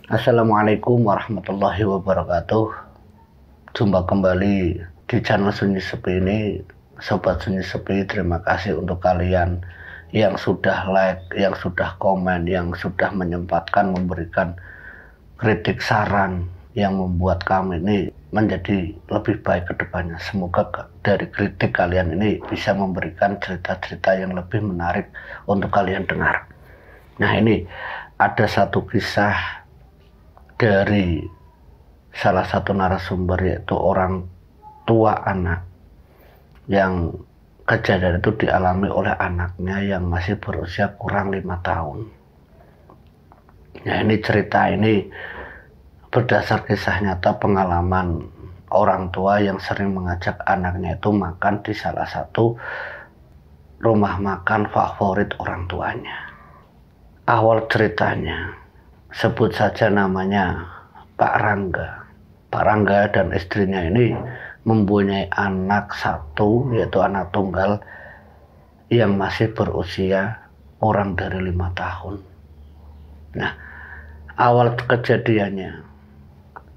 Assalamualaikum warahmatullahi wabarakatuh. Jumpa kembali di channel Sunyi Sepi ini. Sobat Sunyi Sepi, terima kasih untuk kalian yang sudah like, yang sudah komen, yang sudah menyempatkan memberikan kritik saran yang membuat kami ini menjadi lebih baik ke depannya. Semoga dari kritik kalian ini bisa memberikan cerita-cerita yang lebih menarik untuk kalian dengar. Nah, ini ada satu kisah dari salah satu narasumber, yaitu orang tua anak, yang kejadian itu dialami oleh anaknya yang masih berusia kurang 5 tahun. Nah, ini cerita ini berdasar kisah nyata pengalaman orang tua yang sering mengajak anaknya itu makan di salah satu rumah makan favorit orang tuanya. Awal ceritanya, sebut saja namanya Pak Rangga. Pak Rangga dan istrinya ini mempunyai anak satu, yaitu anak tunggal yang masih berusia kurang dari 5 tahun. Nah, awal kejadiannya,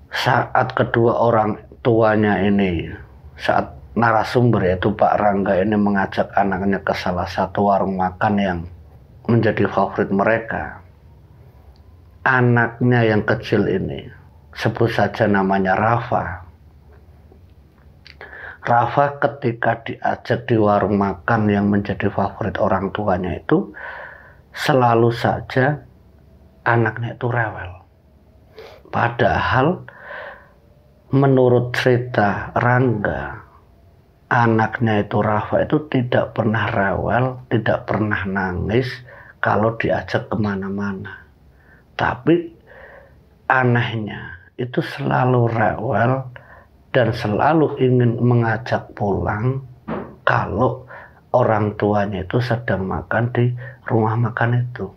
saat kedua orang tuanya ini, saat narasumber yaitu Pak Rangga ini mengajak anaknya ke salah satu warung makan yang menjadi favorit mereka, anaknya yang kecil ini, sebut saja namanya Rafa. Rafa ketika diajak di warung makan yang menjadi favorit orang tuanya itu, selalu saja anaknya itu rewel. Padahal menurut cerita Rangga, anaknya itu Rafa itu tidak pernah rewel, tidak pernah nangis kalau diajak kemana-mana. Tapi anehnya itu selalu rewel dan selalu ingin mengajak pulang kalau orang tuanya itu sedang makan di rumah makan itu.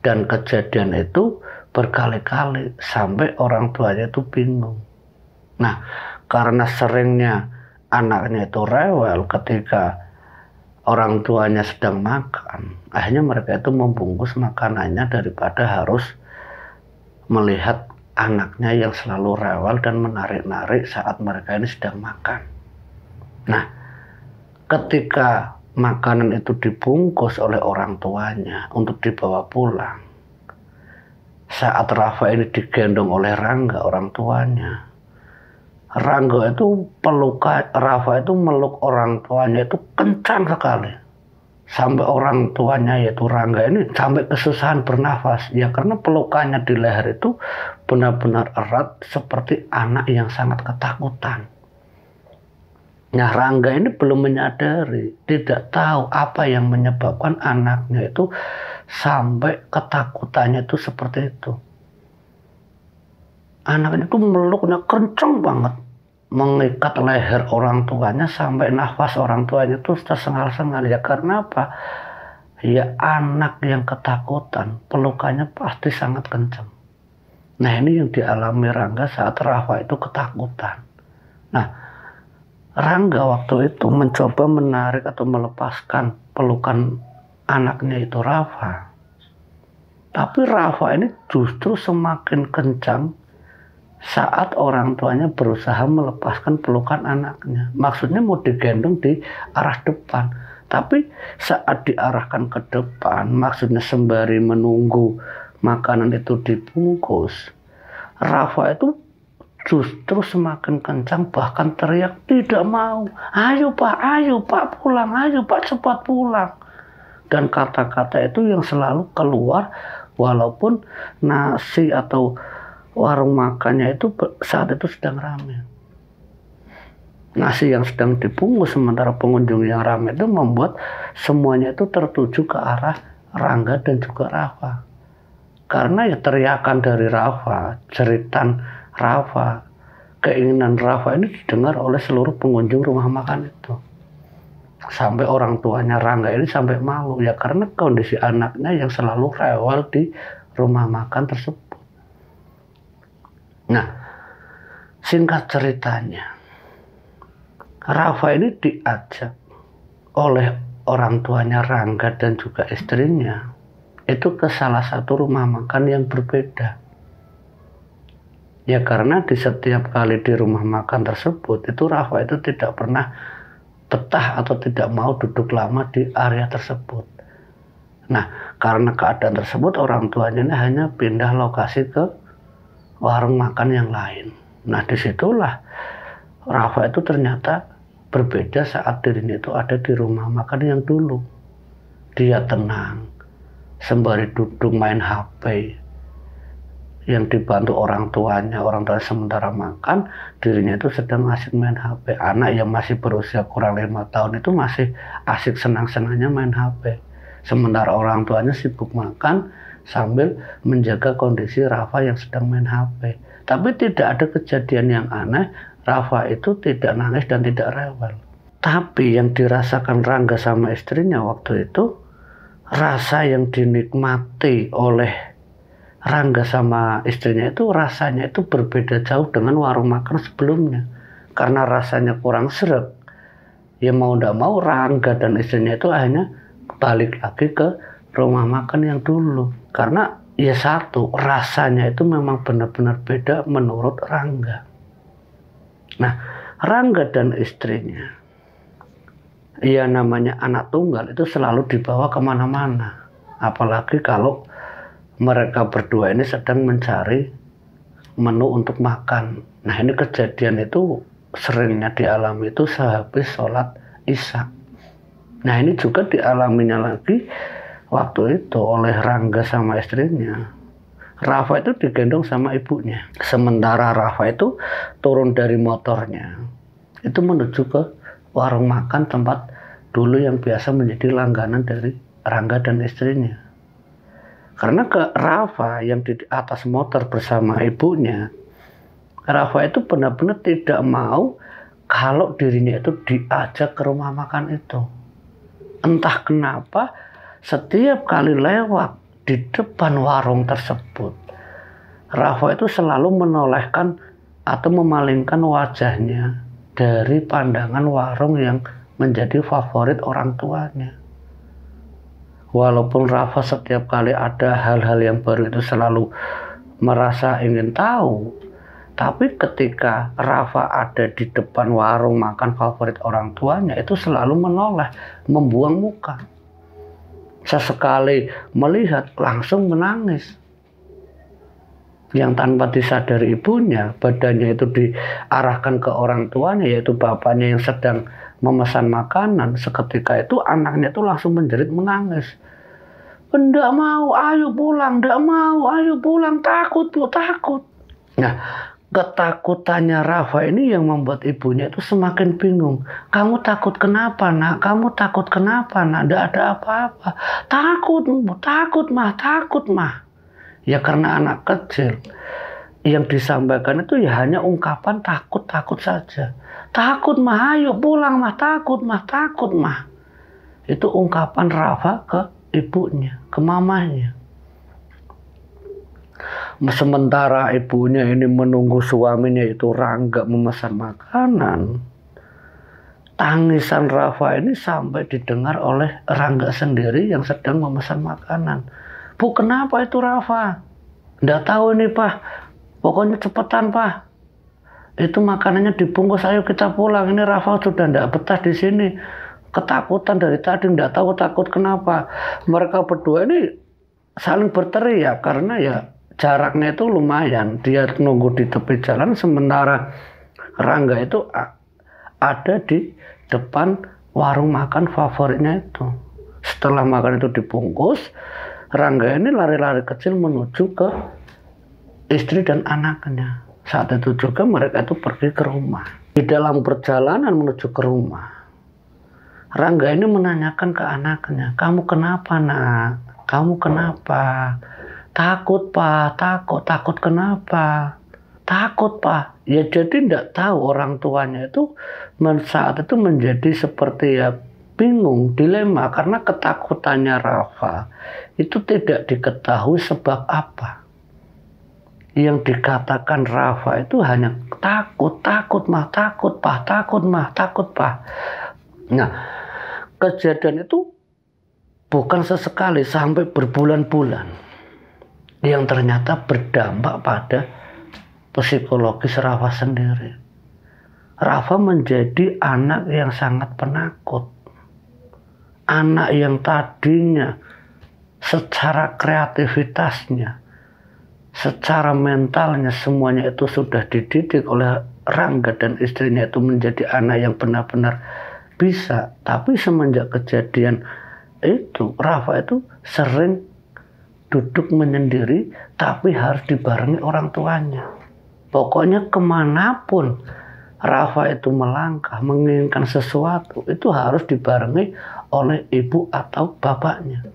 Dan kejadian itu berkali-kali sampai orang tuanya itu bingung. Nah, karena seringnya anaknya itu rewel ketika orang tuanya sedang makan, akhirnya mereka itu membungkus makanannya daripada harus melihat anaknya yang selalu rewel dan menarik-narik saat mereka ini sedang makan. Nah, ketika makanan itu dibungkus oleh orang tuanya untuk dibawa pulang, saat Rafa ini digendong oleh Rangga, orang tuanya, Rangga itu Rafa itu meluk orang tuanya itu kencang sekali. Sampai orang tuanya yaitu Rangga ini sampai kesusahan bernafas. Ya, karena pelukannya di leher itu benar-benar erat seperti anak yang sangat ketakutan. Nah, Rangga ini belum menyadari, tidak tahu apa yang menyebabkan anaknya itu sampai ketakutannya itu seperti itu. Anaknya itu meluknya kencang banget, mengikat leher orang tuanya sampai nafas orang tuanya itu tersengal-sengal. Ya, karena apa? Ya, anak yang ketakutan, pelukannya pasti sangat kencang. Nah, ini yang dialami Rangga saat Rafa itu ketakutan. Nah, Rangga waktu itu mencoba menarik atau melepaskan pelukan anaknya itu Rafa. Tapi Rafa ini justru semakin kencang saat orang tuanya berusaha melepaskan pelukan anaknya. Maksudnya mau digendong di arah depan. Tapi saat diarahkan ke depan, maksudnya sembari menunggu makanan itu dibungkus, Rafa itu justru semakin kencang, bahkan teriak, tidak mau. Ayo pak pulang, ayo pak cepat pulang. Dan kata-kata itu yang selalu keluar walaupun nasi atau warung makannya itu saat itu sedang ramai. Nasi yang sedang dibungkus sementara pengunjung yang ramai itu membuat semuanya itu tertuju ke arah Rangga dan juga Rafa. Karena ya teriakan dari Rafa, jeritan Rafa, keinginan Rafa ini didengar oleh seluruh pengunjung rumah makan itu. Sampai orang tuanya Rangga ini sampai malu, ya karena kondisi anaknya yang selalu rewel di rumah makan tersebut. Nah, singkat ceritanya, Rafa ini diajak oleh orang tuanya Rangga dan juga istrinya itu ke salah satu rumah makan yang berbeda. Ya karena di setiap kali di rumah makan tersebut itu Rafa itu tidak pernah betah atau tidak mau duduk lama di area tersebut. Nah karena keadaan tersebut orang tuanya ini hanya pindah lokasi ke warung makan yang lain. Nah disitulah Rafa itu ternyata berbeda saat dirinya itu ada di rumah makan yang dulu. Dia tenang sembari duduk main HP yang dibantu orang tuanya sementara makan, dirinya itu sedang asik main HP. Anak yang masih berusia kurang 5 tahun itu masih asik senang-senangnya main HP, sementara orang tuanya sibuk makan sambil menjaga kondisi Rafa yang sedang main HP. Tapi tidak ada kejadian yang aneh, Rafa itu tidak nangis dan tidak rewel. Tapi yang dirasakan Rangga sama istrinya waktu itu, rasa yang dinikmati oleh Rangga sama istrinya itu rasanya itu berbeda jauh dengan warung makan sebelumnya. Karena rasanya kurang seret, ya mau tidak mau Rangga dan istrinya itu akhirnya balik lagi ke rumah makan yang dulu. Karena ya satu, rasanya itu memang benar-benar beda menurut Rangga. Nah, Rangga dan istrinya, ya namanya anak tunggal itu selalu dibawa kemana-mana. Apalagi kalau mereka berdua ini sedang mencari menu untuk makan. Nah ini kejadian itu seringnya dialami itu sehabis sholat Isya. Nah ini juga dialaminya lagi waktu itu oleh Rangga sama istrinya. Rafa itu digendong sama ibunya. Sementara Rafa itu turun dari motornya, itu menuju ke warung makan tempat dulu yang biasa menjadi langganan dari Rangga dan istrinya. Karena ke Rafa yang di atas motor bersama ibunya, Rafa itu benar-benar tidak mau kalau dirinya itu diajak ke rumah makan itu. Entah kenapa setiap kali lewat di depan warung tersebut, Rafa itu selalu menolehkan atau memalingkan wajahnya dari pandangan warung yang menjadi favorit orang tuanya. Walaupun Rafa setiap kali ada hal-hal yang baru itu selalu merasa ingin tahu, tapi ketika Rafa ada di depan warung makan favorit orang tuanya itu selalu menoleh, membuang muka. Sesekali melihat langsung menangis. Yang tanpa disadari ibunya, badannya itu diarahkan ke orang tuanya, yaitu bapaknya yang sedang memesan makanan. Seketika itu anaknya itu langsung menjerit menangis. Nggak mau, ayo pulang, nggak mau, ayo pulang, takut bu, takut. Nah, ketakutannya Rafa ini yang membuat ibunya itu semakin bingung. Kamu takut kenapa nak? Kamu takut kenapa nak? Nggak ada apa-apa. Takut bu, takut mah, takut mah. Ya karena anak kecil, yang disampaikan itu ya hanya ungkapan takut-takut saja. Takut mah, ayo pulang mah, takut mah, takut mah. Itu ungkapan Rafa ke ibunya, ke mamanya. Sementara ibunya ini menunggu suaminya itu Rangga memesan makanan, tangisan Rafa ini sampai didengar oleh Rangga sendiri yang sedang memesan makanan. Bu, kenapa itu Rafa? Nggak tahu ini Pak, pokoknya cepetan Pak. Itu makanannya dibungkus, ayo kita pulang. Ini Rafa sudah nggak betah di sini. Ketakutan dari tadi, nggak tahu takut kenapa. Mereka berdua ini saling berteriak karena ya jaraknya itu lumayan. Dia nunggu di tepi jalan sementara Rangga itu ada di depan warung makan favoritnya itu. Setelah makan itu dibungkus, Rangga ini lari-lari kecil menuju ke istri dan anaknya. Saat itu juga mereka itu pergi ke rumah. Di dalam perjalanan menuju ke rumah, Rangga ini menanyakan ke anaknya, kamu kenapa nak? Kamu kenapa? Takut Pak, takut kenapa? Takut Pak. Ya jadi tidak tahu orang tuanya itu saat itu menjadi seperti ya bingung, dilema karena ketakutannya Rafa itu tidak diketahui sebab apa. Yang dikatakan Rafa itu hanya takut mah, takut Pak. Nah, kejadian itu bukan sesekali, sampai berbulan-bulan, yang ternyata berdampak pada psikologis Rafa sendiri. Rafa menjadi anak yang sangat penakut. Anak yang tadinya secara kreativitasnya, secara mentalnya, semuanya itu sudah dididik oleh Rangga dan istrinya itu menjadi anak yang benar-benar bisa. Tapi semenjak kejadian itu, Rafa itu sering duduk menyendiri, tapi harus dibarengi orang tuanya. Pokoknya kemanapun Rafa itu melangkah, menginginkan sesuatu, itu harus dibarengi oleh ibu atau bapaknya.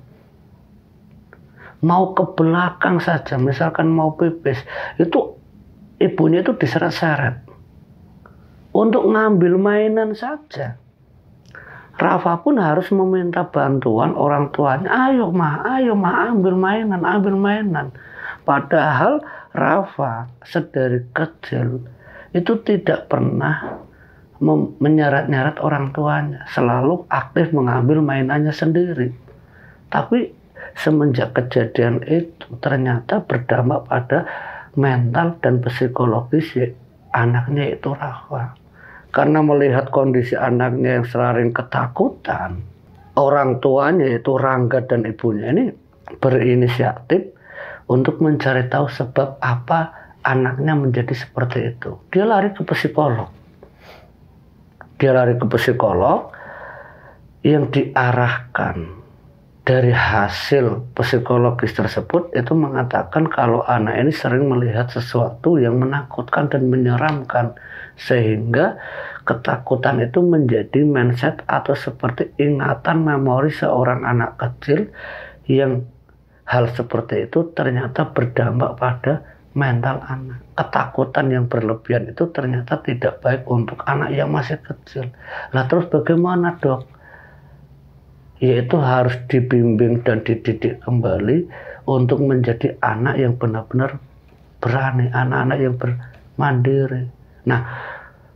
Mau ke belakang saja, misalkan mau pipis, itu ibunya itu diseret-seret. Untuk ngambil mainan saja, Rafa pun harus meminta bantuan orang tuanya. Ayo mah, ambil mainan. Padahal Rafa sedari kecil itu tidak pernah menyeret-nyeret orang tuanya. Selalu aktif mengambil mainannya sendiri. Tapi semenjak kejadian itu ternyata berdampak pada mental dan psikologis anaknya itu Rafa. Karena melihat kondisi anaknya yang sering ketakutan, orang tuanya yaitu Rangga dan ibunya ini berinisiatif untuk mencari tahu sebab apa anaknya menjadi seperti itu. Dia lari ke psikolog. Yang diarahkan dari hasil psikologis tersebut itu mengatakan kalau anak ini sering melihat sesuatu yang menakutkan dan menyeramkan, sehingga ketakutan itu menjadi mindset atau seperti ingatan memori seorang anak kecil, yang hal seperti itu ternyata berdampak pada mental anak. Ketakutan yang berlebihan itu ternyata tidak baik untuk anak yang masih kecil. Lah terus bagaimana, Dok? Yaitu harus dibimbing dan dididik kembali untuk menjadi anak yang benar-benar berani, anak-anak yang mandiri. Nah,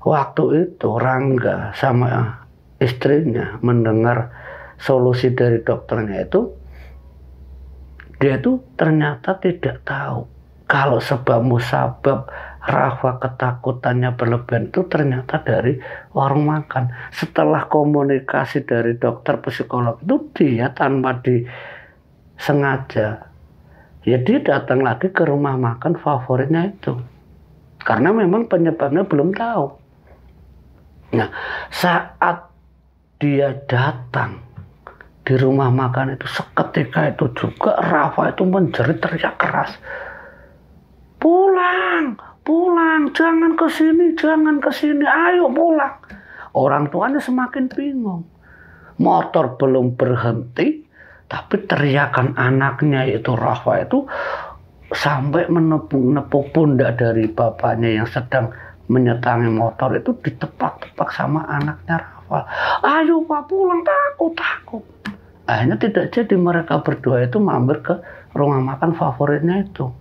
waktu itu Rangga sama istrinya mendengar solusi dari dokternya itu, dia itu ternyata tidak tahu kalau sebab musabab Rafa ketakutannya berlebihan itu ternyata dari warung makan. Setelah komunikasi dari dokter psikolog itu, dia tanpa disengaja, ya dia datang lagi ke rumah makan favoritnya itu. Karena memang penyebabnya belum tahu. Nah, saat dia datang di rumah makan itu, seketika itu juga Rafa itu menjerit teriak keras. Pulang, jangan ke sini, ayo pulang. Orang tuanya semakin bingung. Motor belum berhenti, tapi teriakan anaknya yaitu Rafa itu sampai menepuk pundak dari bapaknya yang sedang menyetangi motor itu, ditepak-tepak sama anaknya Rafa. Ayo Pak pulang, takut. Akhirnya tidak jadi, mereka berdua itu mampir ke rumah makan favoritnya itu.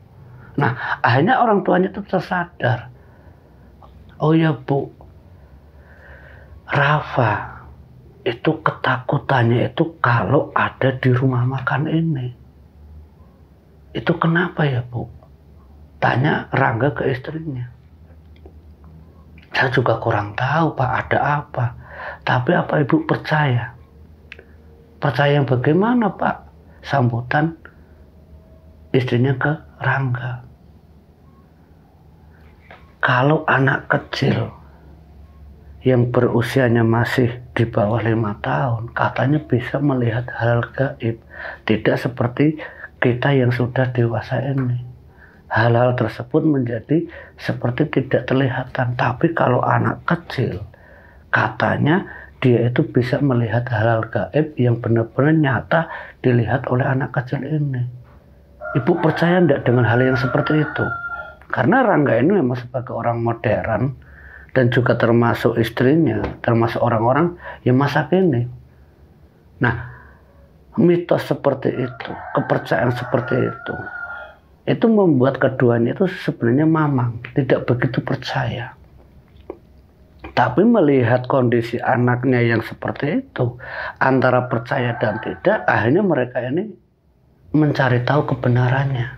Nah, akhirnya orang tuanya itu tersadar. Oh ya Bu, Rafa itu ketakutannya itu kalau ada di rumah makan ini. Itu kenapa ya Bu? Tanya Rangga ke istrinya. Saya juga kurang tahu Pak, ada apa. Tapi apa Ibu percaya? Percaya yang bagaimana Pak? Sambutan istrinya ke Rangga. Kalau anak kecil yang berusianya masih di bawah 5 tahun, katanya bisa melihat hal gaib. Tidak seperti kita yang sudah dewasa ini. Hal-hal tersebut menjadi seperti tidak terlihatan. Tapi kalau anak kecil, katanya dia itu bisa melihat hal-hal gaib yang benar-benar nyata dilihat oleh anak kecil ini. Ibu percaya enggak dengan hal yang seperti itu? Karena Rangga ini memang sebagai orang modern dan juga termasuk istrinya, termasuk orang-orang yang masa kini. Nah, mitos seperti itu, kepercayaan seperti itu membuat keduanya itu sebenarnya mamang, tidak begitu percaya. Tapi melihat kondisi anaknya yang seperti itu, antara percaya dan tidak, akhirnya mereka ini mencari tahu kebenarannya.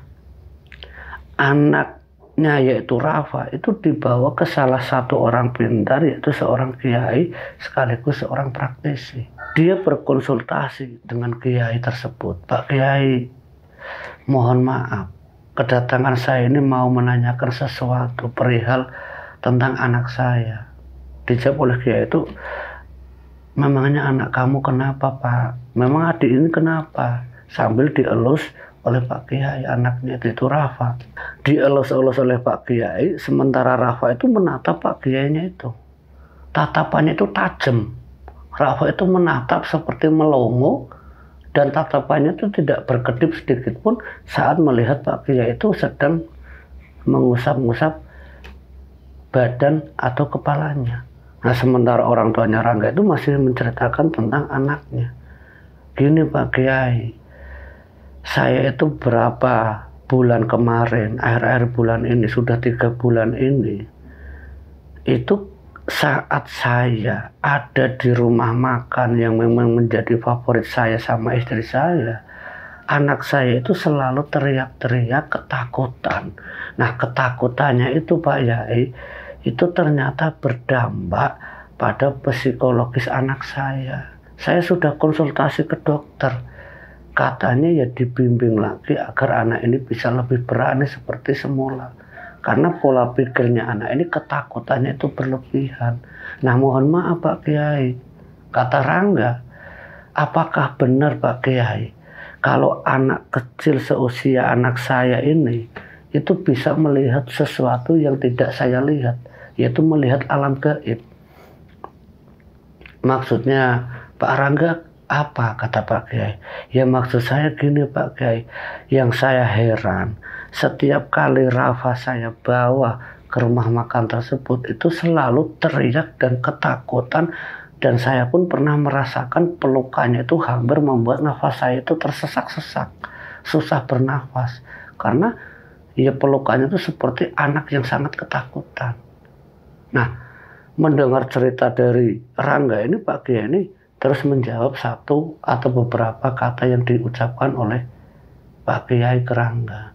Anaknya yaitu Rafa itu dibawa ke salah satu orang pintar, yaitu seorang kiai sekaligus seorang praktisi. Dia berkonsultasi dengan kiai tersebut. Pak Kiai, mohon maaf, kedatangan saya ini mau menanyakan sesuatu perihal tentang anak saya. Dijawab oleh kiai itu, memangnya anak kamu kenapa Pak? Memang adik ini kenapa? Sambil dielus oleh Pak Kiai, anaknya itu Rafa. Dielus-elus oleh Pak Kiai, sementara Rafa itu menatap Pak Kiainya itu. Tatapannya itu tajam. Rafa itu menatap seperti melongo, dan tatapannya itu tidak berkedip sedikit pun saat melihat Pak Kiai itu sedang mengusap-ngusap badan atau kepalanya. Nah, sementara orang tuanya Rangga itu masih menceritakan tentang anaknya. Gini Pak Kiai, saya itu berapa bulan kemarin, akhir-akhir bulan ini, sudah 3 bulan ini, itu saat saya ada di rumah makan yang memang menjadi favorit saya sama istri saya, anak saya itu selalu teriak-teriak ketakutan. Nah, ketakutannya itu Pak Yai, itu ternyata berdampak pada psikologis anak saya. Saya sudah konsultasi ke dokter. Katanya ya dibimbing lagi agar anak ini bisa lebih berani seperti semula. Karena pola pikirnya anak ini ketakutannya itu berlebihan. Nah, mohon maaf Pak Kiai, kata Rangga, apakah benar Pak Kiai kalau anak kecil seusia anak saya ini itu bisa melihat sesuatu yang tidak saya lihat, yaitu melihat alam gaib? Maksudnya Pak Rangga apa, kata Pak Kiai? Ya maksud saya gini Pak Kiai, yang saya heran setiap kali Rafa saya bawa ke rumah makan tersebut itu selalu teriak dan ketakutan, dan saya pun pernah merasakan pelukannya itu hampir membuat nafas saya itu tersesak-sesak, susah bernafas, karena ya pelukannya itu seperti anak yang sangat ketakutan. Nah, mendengar cerita dari Rangga ini, Pak Kiai ini terus menjawab satu atau beberapa kata yang diucapkan oleh Pak Kiai ke Rangga.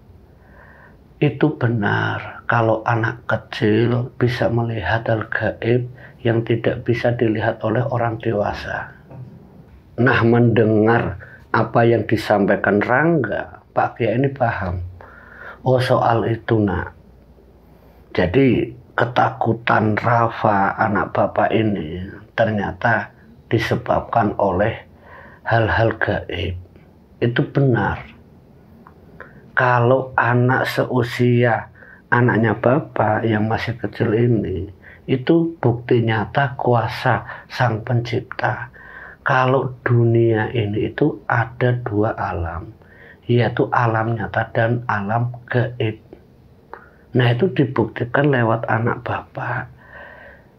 Itu benar kalau anak kecil bisa melihat hal gaib yang tidak bisa dilihat oleh orang dewasa. Nah, mendengar apa yang disampaikan Rangga, Pak Kiai ini paham. Oh, soal itu nak. Jadi ketakutan Rafa anak bapak ini ternyata disebabkan oleh hal-hal gaib. Itu benar. Kalau anak seusia anaknya bapak yang masih kecil ini, itu bukti nyata kuasa sang pencipta. Kalau dunia ini itu ada 2 alam, yaitu alam nyata dan alam gaib. Nah, itu dibuktikan lewat anak bapak,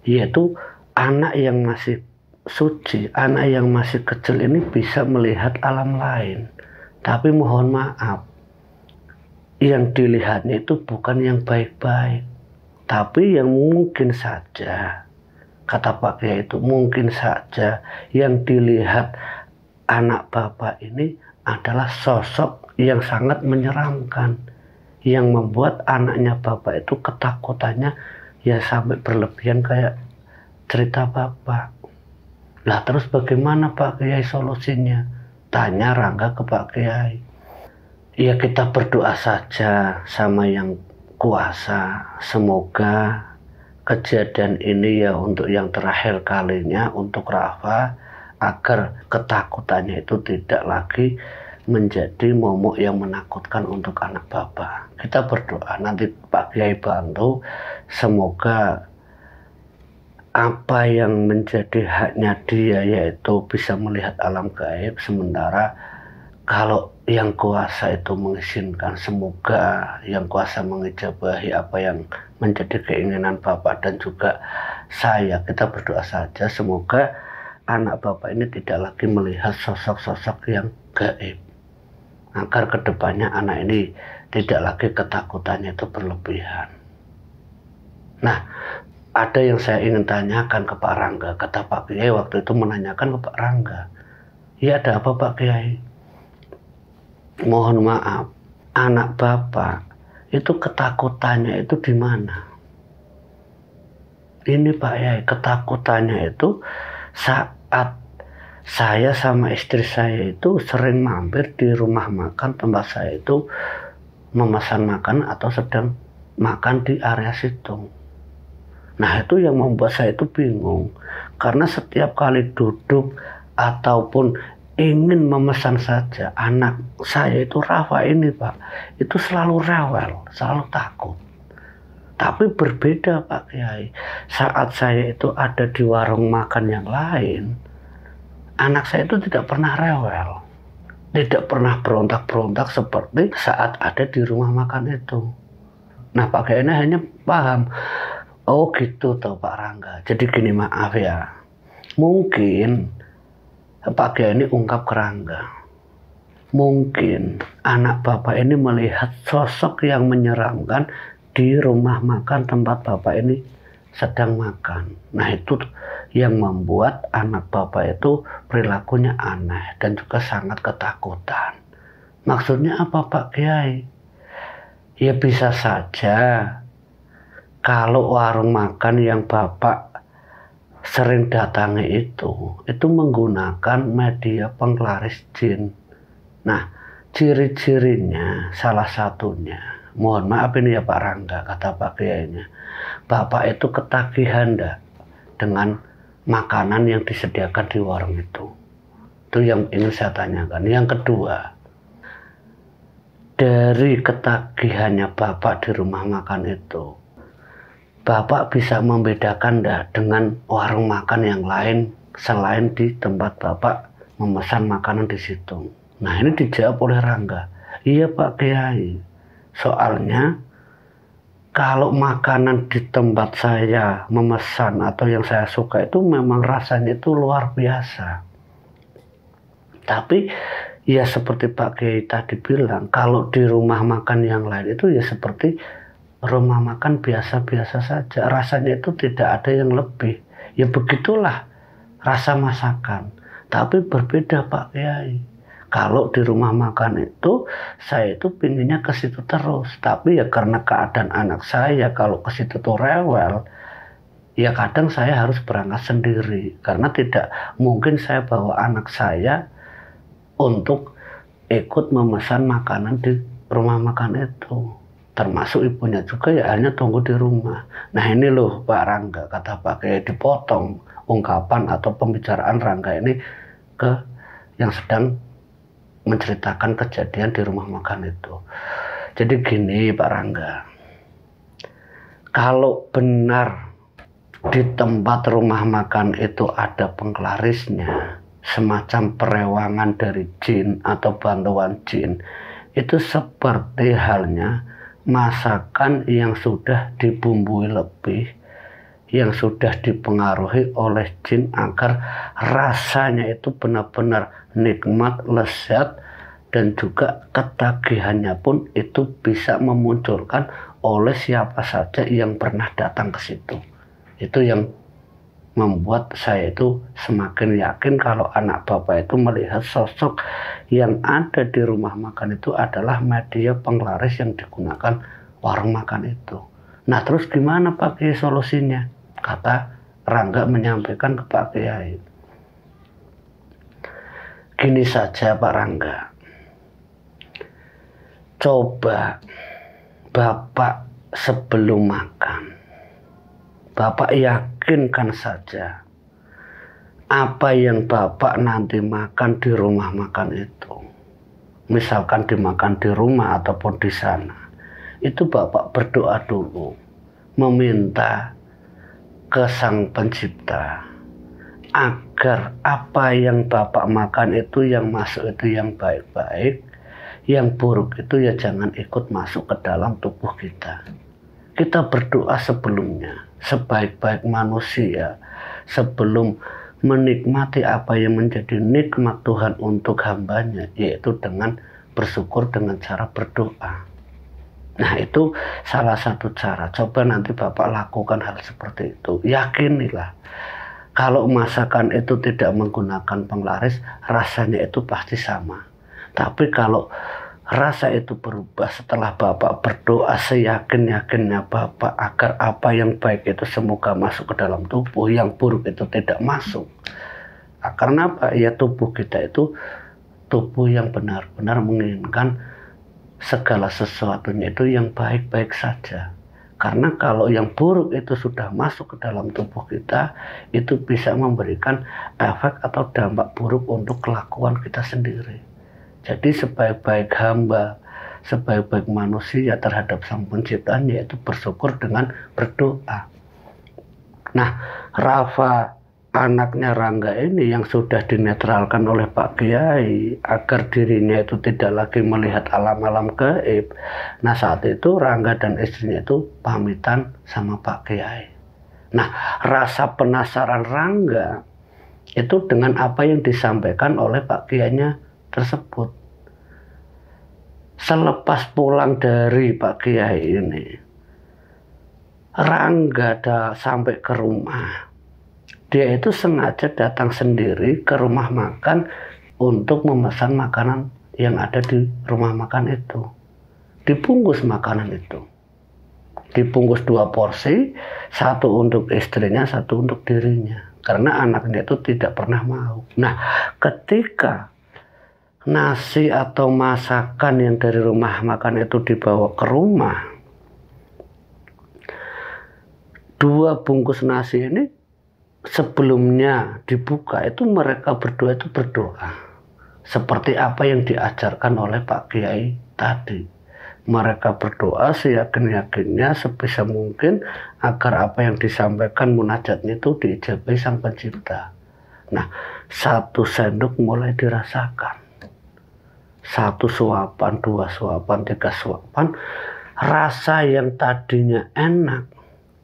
yaitu anak yang masih suci, anak yang masih kecil ini bisa melihat alam lain. Tapi mohon maaf, yang dilihatnya itu bukan yang baik-baik, tapi yang mungkin saja, kata Pak Kiai itu, mungkin saja yang dilihat anak bapak ini adalah sosok yang sangat menyeramkan, yang membuat anaknya bapak itu ketakutannya ya sampai berlebihan kayak cerita bapak. Lah terus bagaimana Pak Kiai solusinya? Tanya Rangga ke Pak Kiai. Ya kita berdoa saja sama yang kuasa, semoga kejadian ini ya untuk yang terakhir kalinya untuk Rafa, agar ketakutannya itu tidak lagi menjadi momok yang menakutkan untuk anak bapak. Kita berdoa, nanti Pak Kiai bantu, semoga apa yang menjadi haknya dia yaitu bisa melihat alam gaib, sementara kalau yang kuasa itu mengizinkan, semoga yang kuasa mengijabahi apa yang menjadi keinginan Bapak dan juga saya. Kita berdoa saja semoga anak Bapak ini tidak lagi melihat sosok-sosok yang gaib, agar kedepannya anak ini tidak lagi ketakutannya itu berlebihan. Nah, ada yang saya ingin tanyakan ke Pak Rangga. Kata Pak Kiai waktu itu menanyakan ke Pak Rangga, ya ada apa Pak Kiai? Mohon maaf, anak Bapak itu ketakutannya itu di mana? Ini Pak Kiai, ketakutannya itu saat saya sama istri saya itu sering mampir di rumah makan tempat saya itu memesan makan atau sedang makan di area situ. Nah itu yang membuat saya itu bingung, karena setiap kali duduk ataupun ingin memesan saja, anak saya itu Rafa ini Pak, itu selalu rewel, selalu takut. Tapi berbeda Pak Kiai, saat saya itu ada di warung makan yang lain, anak saya itu tidak pernah rewel, tidak pernah berontak-berontak seperti saat ada di rumah makan itu. Nah Pak Kiai ini hanya paham, oh gitu toh Pak Rangga. Jadi gini, maaf ya, mungkin Pak Kiai ini ungkap ke Rangga, mungkin anak Bapak ini melihat sosok yang menyeramkan di rumah makan tempat Bapak ini sedang makan. Nah itu yang membuat anak Bapak itu perilakunya aneh dan juga sangat ketakutan. Maksudnya apa Pak Kiai? Ya bisa saja kalau warung makan yang Bapak sering datangi itu menggunakan media penglaris jin. Nah, ciri-cirinya salah satunya, mohon maaf ini ya Pak Rangga, kata Pak Kiainya, Bapak itu ketagihan enggak dengan makanan yang disediakan di warung itu? Itu yang ingin saya tanyakan. Yang kedua, dari ketagihannya Bapak di rumah makan itu, Bapak bisa membedakan enggak dengan warung makan yang lain selain di tempat Bapak memesan makanan di situ? Nah ini dijawab oleh Rangga, iya Pak Kiai, soalnya kalau makanan di tempat saya memesan atau yang saya suka itu memang rasanya itu luar biasa. Tapi ya seperti Pak Kiai tadi bilang, kalau di rumah makan yang lain itu ya seperti rumah makan biasa-biasa saja. Rasanya itu tidak ada yang lebih. Ya begitulah rasa masakan. Tapi berbeda Pak Kiai. Kalau di rumah makan itu, saya itu pinginnya ke situ terus. Tapi ya karena keadaan anak saya, kalau ke situ tuh rewel, ya kadang saya harus berangkat sendiri. Karena tidak mungkin saya bawa anak saya untuk ikut memesan makanan di rumah makan itu. Termasuk ibunya juga ya hanya tunggu di rumah. Nah ini loh Pak Rangga, kata Pak Kiai, dipotong ungkapan atau pembicaraan Rangga ini ke yang sedang menceritakan kejadian di rumah makan itu. Jadi gini Pak Rangga, kalau benar di tempat rumah makan itu ada penglarisnya, semacam perewangan dari jin atau bantuan jin, itu seperti halnya masakan yang sudah dibumbui lebih, yang sudah dipengaruhi oleh jin agar rasanya itu benar-benar nikmat, lezat, dan juga ketagihannya pun itu bisa memunculkan oleh siapa saja yang pernah datang ke situ. Itu yang membuat saya itu semakin yakin kalau anak Bapak itu melihat sosok yang ada di rumah makan itu adalah media penglaris yang digunakan warung makan itu. Nah terus gimana Pak Kiai solusinya? Kata Rangga menyampaikan ke Pak Kiai, gini saja Pak Rangga, coba Bapak sebelum makan, Bapak yakinkan saja apa yang Bapak nanti makan di rumah makan itu, misalkan dimakan di rumah ataupun di sana, itu Bapak berdoa dulu, meminta ke Sang Pencipta agar apa yang Bapak makan itu yang masuk itu yang baik-baik, yang buruk itu ya jangan ikut masuk ke dalam tubuh kita. Kita berdoa sebelumnya sebaik-baik manusia sebelum menikmati apa yang menjadi nikmat Tuhan untuk hambanya, yaitu dengan bersyukur dengan cara berdoa. Nah, itu salah satu cara. Coba nanti Bapak lakukan hal seperti itu. Yakinilah, kalau masakan itu tidak menggunakan penglaris, rasanya itu pasti sama. Tapi kalau rasa itu berubah setelah Bapak berdoa seyakin-yakinnya Bapak agar apa yang baik itu semoga masuk ke dalam tubuh, yang buruk itu tidak masuk. Karena apa? Ya, tubuh kita itu tubuh yang benar-benar menginginkan segala sesuatunya itu yang baik-baik saja. Karena kalau yang buruk itu sudah masuk ke dalam tubuh kita, itu bisa memberikan efek atau dampak buruk untuk kelakuan kita sendiri. Jadi sebaik-baik hamba, sebaik-baik manusia terhadap Sang Penciptanya, yaitu bersyukur dengan berdoa. Nah, Rafa, anaknya Rangga ini yang sudah dinetralkan oleh Pak Kiai agar dirinya itu tidak lagi melihat alam-alam gaib. Nah, saat itu Rangga dan istrinya itu pamitan sama Pak Kiai. Nah, rasa penasaran Rangga itu dengan apa yang disampaikan oleh Pak Kiainya tersebut. Selepas pulang dari Pak Kiai ini, Rangga sampai ke rumah. Dia itu sengaja datang sendiri ke rumah makan untuk memesan makanan yang ada di rumah makan itu. Dibungkus makanan itu. Dibungkus 2 porsi, 1 untuk istrinya, 1 untuk dirinya. Karena anaknya itu tidak pernah mau. Nah, ketika nasi atau masakan yang dari rumah makan itu dibawa ke rumah, 2 bungkus nasi ini sebelumnya dibuka itu mereka berdua itu berdoa seperti apa yang diajarkan oleh Pak Kiai tadi. Mereka berdoa seyakin-yakinnya sebisa mungkin agar apa yang disampaikan munajatnya itu diijabahi Sang Pencipta. Nah, 1 sendok mulai dirasakan, 1 suapan, 2 suapan, 3 suapan. Rasa yang tadinya enak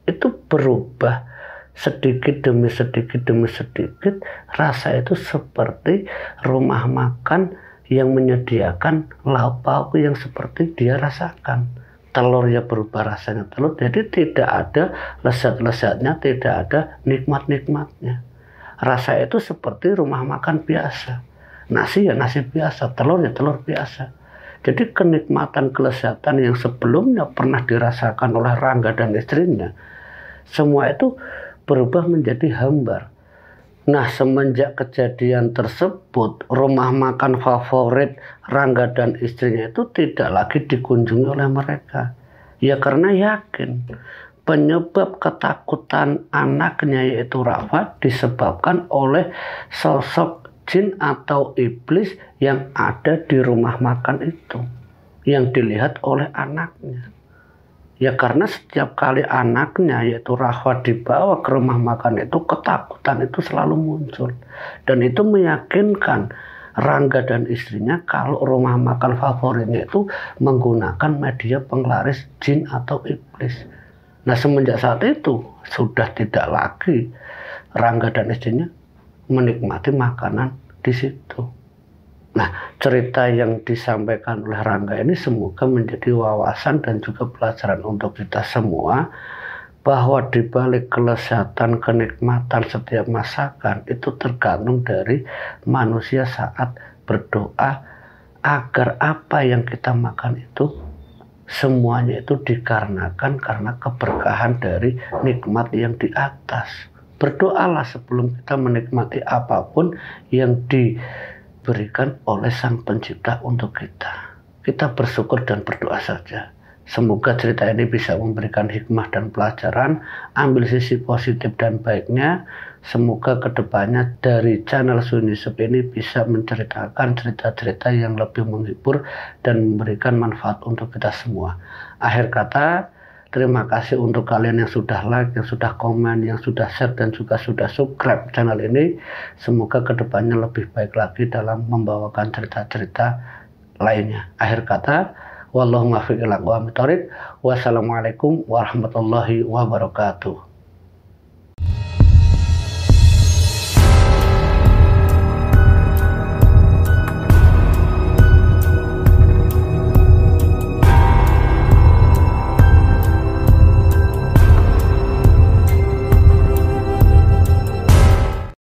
itu berubah sedikit demi sedikit, rasa itu seperti rumah makan yang menyediakan lauk pauk yang seperti dia rasakan. Telurnya berubah rasanya telur, jadi tidak ada lezat-lezatnya, tidak ada nikmat-nikmatnya. Rasa itu seperti rumah makan biasa. Nasi ya nasi biasa, telur ya telur biasa. Jadi kenikmatan, kelezatan yang sebelumnya pernah dirasakan oleh Rangga dan istrinya, semua itu berubah menjadi hambar. Nah, semenjak kejadian tersebut, rumah makan favorit Rangga dan istrinya itu tidak lagi dikunjungi oleh mereka. Ya karena yakin penyebab ketakutan anaknya yaitu Rafa disebabkan oleh sosok jin atau iblis yang ada di rumah makan itu, yang dilihat oleh anaknya. Ya karena setiap kali anaknya yaitu Rafa dibawa ke rumah makan itu, ketakutan itu selalu muncul. Dan itu meyakinkan Rangga dan istrinya kalau rumah makan favoritnya itu menggunakan media penglaris jin atau iblis. Nah, semenjak saat itu sudah tidak lagi Rangga dan istrinya menikmati makanan di situ. Nah, cerita yang disampaikan oleh Rangga ini semoga menjadi wawasan dan juga pelajaran untuk kita semua, bahwa di balik kelezatan, kenikmatan setiap masakan itu tergantung dari manusia saat berdoa agar apa yang kita makan itu semuanya itu dikarenakan karena keberkahan dari nikmat yang di atas. Berdoalah sebelum kita menikmati apapun yang diberikan oleh Sang Pencipta untuk kita. Kita bersyukur dan berdoa saja. Semoga cerita ini bisa memberikan hikmah dan pelajaran. Ambil sisi positif dan baiknya. Semoga kedepannya dari channel Sun Yusuf ini bisa menceritakan cerita-cerita yang lebih menghibur dan memberikan manfaat untuk kita semua. Akhir kata, terima kasih untuk kalian yang sudah like, yang sudah komen, yang sudah share, dan juga sudah subscribe channel ini. Semoga kedepannya lebih baik lagi dalam membawakan cerita-cerita lainnya. Akhir kata, wallahu muwaffiq ila aqwamit thoriq. Wassalamualaikum warahmatullahi wabarakatuh.